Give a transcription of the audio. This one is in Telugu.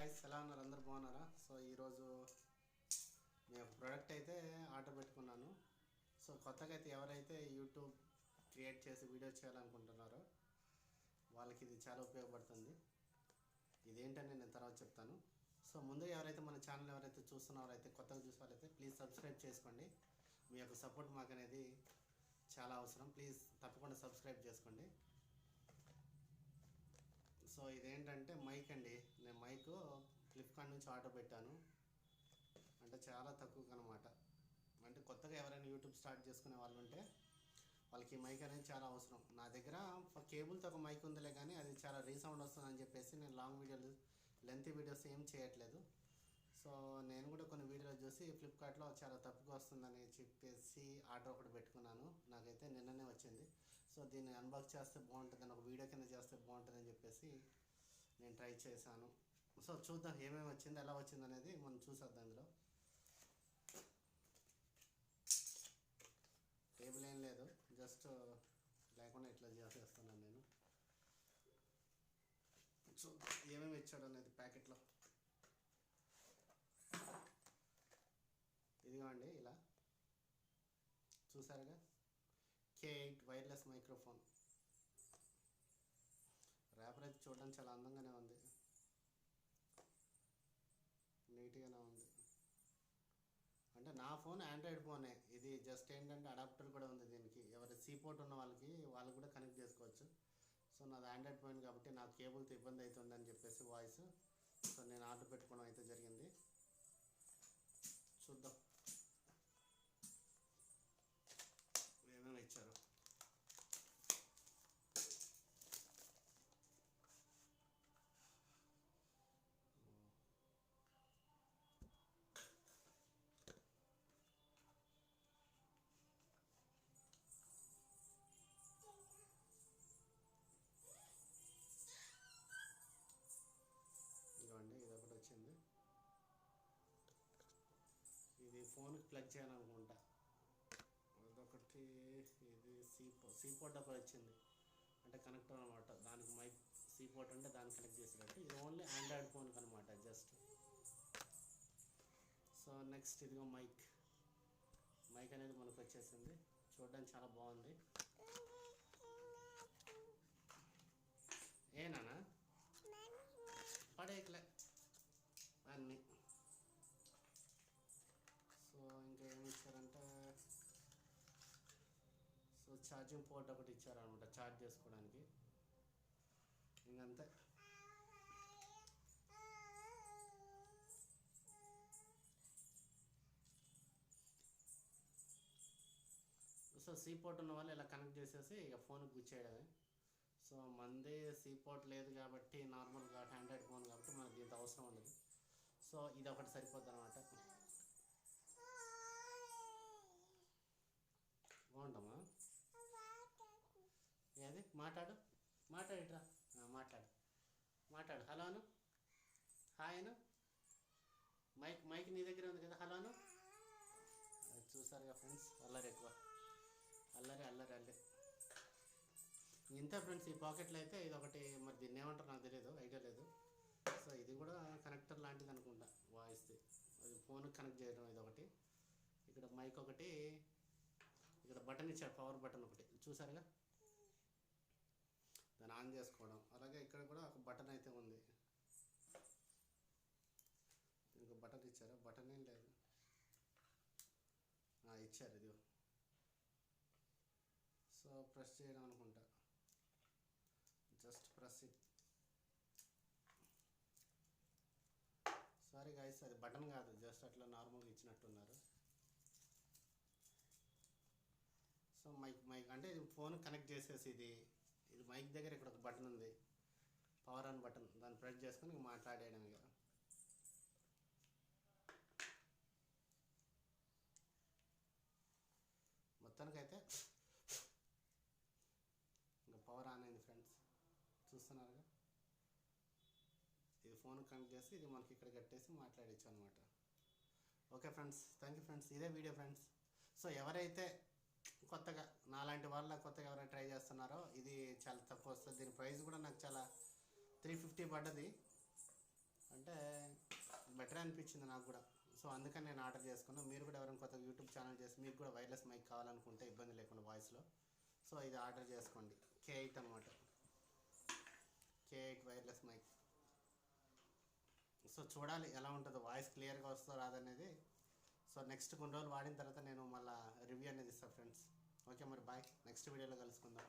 గైస్ ఎలా ఉన్నారు అందరూ బాగున్నారా? సో ఈరోజు నేను ఒక ప్రోడక్ట్ అయితే ఆర్డర్ పెట్టుకున్నాను. సో కొత్తగా అయితే ఎవరైతే యూట్యూబ్ క్రియేట్ చేసి వీడియో చేయాలనుకుంటున్నారో వాళ్ళకి ఇది చాలా ఉపయోగపడుతుంది. ఇదేంటని నేను తర్వాత చెప్తాను. సో ముందుగా ఎవరైతే మన ఛానల్ ఎవరైతే చూస్తున్నారో అయితే కొత్తగా చూసేవారైతే ప్లీజ్ సబ్స్క్రైబ్ చేసుకోండి. మీ యొక్క సపోర్ట్ మాకు అనేది చాలా అవసరం. ప్లీజ్ తప్పకుండా సబ్స్క్రైబ్ చేసుకోండి. సో ఇదేంటంటే మైక్ అండి. నేను మైక్ ఫ్లిప్కార్ట్ నుంచి ఆర్డర్ పెట్టాను. అంటే చాలా తక్కువకి అనమాట. అంటే కొత్తగా ఎవరైనా యూట్యూబ్ స్టార్ట్ చేసుకునే వాళ్ళు ఉంటే వాళ్ళకి మైక్ అనేది చాలా అవసరం. నా దగ్గర కేబుల్తో ఒక మైక్ ఉందిలే, కానీ అది చాలా రీసౌండ్ వస్తుందని చెప్పేసి నేను లాంగ్ వీడియోలు లెంత్ వీడియోస్ ఏం చేయట్లేదు. సో నేను కూడా కొన్ని వీడియోలు చూసి ఫ్లిప్కార్ట్లో చాలా తక్కువగా వస్తుందని చెప్పేసి ఆర్డర్ ఒకటి పెట్టుకున్నాను. నాకైతే నిన్ననే వచ్చింది. సో దీన్ని అన్బాక్స్ చేస్తే బాగుంటుందని, ఒక వీడియో కింద చేస్తే బాగుంటుందని చెప్పేసి నేను ట్రై చేశాను. సో చూద్దాం ఏమేమి వచ్చింది, ఎలా వచ్చింది అనేది మనం చూసేద్దాం. ఇందులో టేబుల్ ఏం లేదు, జస్ట్ లేకుండా ఇట్లా చేసేస్తున్నాను నేను. చూద్దాం ఏమేమి ఇచ్చాడు అనేది ప్యాకెట్లో. ఇదిగోండి, ఇలా చూసారుగా, K8 వైర్లెస్ మైక్రోఫోన్. ర్యాపర్ అయితే చూడడానికి చాలా అందంగానే ఉంది, నీట్గానే ఉంది. అంటే నా ఫోన్ ఆండ్రాయిడ్ ఫోనే, ఇది జస్ట్ ఏంటంటే అడాప్టర్ కూడా ఉంది దీనికి. ఎవరి సీపోర్ట్ ఉన్న వాళ్ళు కూడా కనెక్ట్ చేసుకోవచ్చు. సో నాది ఆండ్రాయిడ్ ఫోన్ కాబట్టి నాకు కేబుల్తో ఇబ్బంది అవుతుందని చెప్పేసి వాయిస్. సో నేను ఆర్డర్ పెట్టుకోవడం అయితే జరిగింది. చూద్దాం ఏమేమి ఇచ్చారు. ఇదిగోండి, ఇది ఒకటి వచ్చింది. ఇది ఫోన్కి ప్లగ్ చేయాలనుకుంటా. అదొకటి. ఇది సీపోర్ట్ ఒకటి వచ్చింది, అంటే కనెక్టర్ అనమాట. దానికి మైక్ సీపోర్ట్ అంటే దానికి కనెక్ట్ చేసేటట్టు. ఇది ఓన్లీ ఆండ్రాయిడ్ ఫోన్కి అనమాట జస్ట్. సో నెక్స్ట్ ఇదిగో మైక్ అనేది మనకు వచ్చేసింది. చూడడానికి చాలా బాగుంది. ఏనా పడేయట్లే అన్నీ. సో ఇంకా ఏమి ఇచ్చారంటే, సో ఛార్జింగ్ పోర్ట్ ఒకటి ఇచ్చారనమాట, ఛార్జ్ చేసుకోవడానికి. ఇంకంతే. సో సీపోర్ట్ ఉన్న వాళ్ళు ఇలా కనెక్ట్ చేసేసి ఇక ఫోన్కి గుచ్చేయడమే. సో మంది సీపోర్ట్ లేదు కాబట్టి, నార్మల్గా ఆండ్రాయిడ్ ఫోన్ కాబట్టి మనకి ఇంత అవసరం ఉండదు. సో ఇది ఒకటి సరిపోద్ది అనమాట. బాగుంటామా? ఏది మాట్లాడిట్రా, మాట్లాడు. హలోను, హాయ్ను. మైక్ నీ దగ్గర ఉంది కదా, హలోను. అది చూసారుగా ఫ్రెండ్స్, అల్లరి ఎక్కువ, అల్లరి. ఇంతే ఫ్రెండ్స్. ఈ పాకెట్లో అయితే ఇది ఒకటి, మరి దీన్ని ఏమంటారు నాకు తెలియదు, ఐడియా లేదు. సో ఇది కూడా కనెక్టర్ లాంటిది అనుకుంటా, వాయిస్ది. అది ఫోన్కి కనెక్ట్ చేయడం. ఇది ఒకటి. ఇక్కడ మైక్ ఒకటి, ఇక్కడ బటన్ ఇచ్చాడు, పవర్ బటన్ ఒకటి చూసారుగా, దాన్ని ఆన్ చేసుకోవడం. అలాగే ఇక్కడ కూడా ఒక బటన్ అయితే ఉంది. ఇంకో బటన్ ఇచ్చారు, బటన్ ఏం లేదు, ఇచ్చారు ఇది. సో ప్రెస్ చేయడం అనుకుంటా, just press it. Sorry guys, అది బటన్ కాదు, జస్ట్ అట్లా నార్మల్గా ఇచ్చినట్టున్నారు. సో మైక్ అంటే ఇది ఫోన్ కనెక్ట్ చేసేసి, ఇది మైక్ దగ్గర ఇక్కడ ఒక బటన్ ఉంది, పవర్ ఆన్ బటన్. దాన్ని ప్రెస్ చేసుకుని మాట్లాడేయడం. ఇక మొత్తానికైతే ఇంకా పవర్ ఆన్ అయింది ఫ్రెండ్స్, చూస్తున్నారుగా. ఇది ఫోన్ కనెక్ట్ చేసి ఇది మనకి ఇక్కడ కట్టేసి మాట్లాడచ్చు అనమాట. Okay friends, thank you friends. ఇదే వీడియో ఫ్రెండ్స్. సో ఎవరైతే కొత్తగా నాలాంటి వాళ్ళ కొత్తగా ఎవరైనా ట్రై చేస్తున్నారో ఇది చాలా తక్కువ వస్తుంది. దీని ప్రైస్ కూడా నాకు చాలా 350 పడ్డది. అంటే బెటర్ అనిపించింది నాకు కూడా. సో అందుకని నేను ఆర్డర్ చేసుకున్నాను. మీరు కూడా ఎవరైనా కొత్త యూట్యూబ్ ఛానల్ చేసి మీకు కూడా వైర్లెస్ మైక్ కావాలనుకుంటే ఇబ్బంది లేకుండా వాయిస్లో, సో ఇది ఆర్డర్ చేసుకోండి. K8 అనమాట, K8 వైర్లెస్ మైక్. సో చూడాలి ఎలా ఉంటుందో, వాయిస్ క్లియర్గా వస్తుందో రాదనేది. సో నెక్స్ట్ కొన్ని రోజులు వాడిన తర్వాత నేను మళ్ళీ రివ్యూ అనేది ఇస్తాను ఫ్రెండ్స్. ఓకే మరి బాయ్, నెక్స్ట్ వీడియోలో కలుసుకుందాం.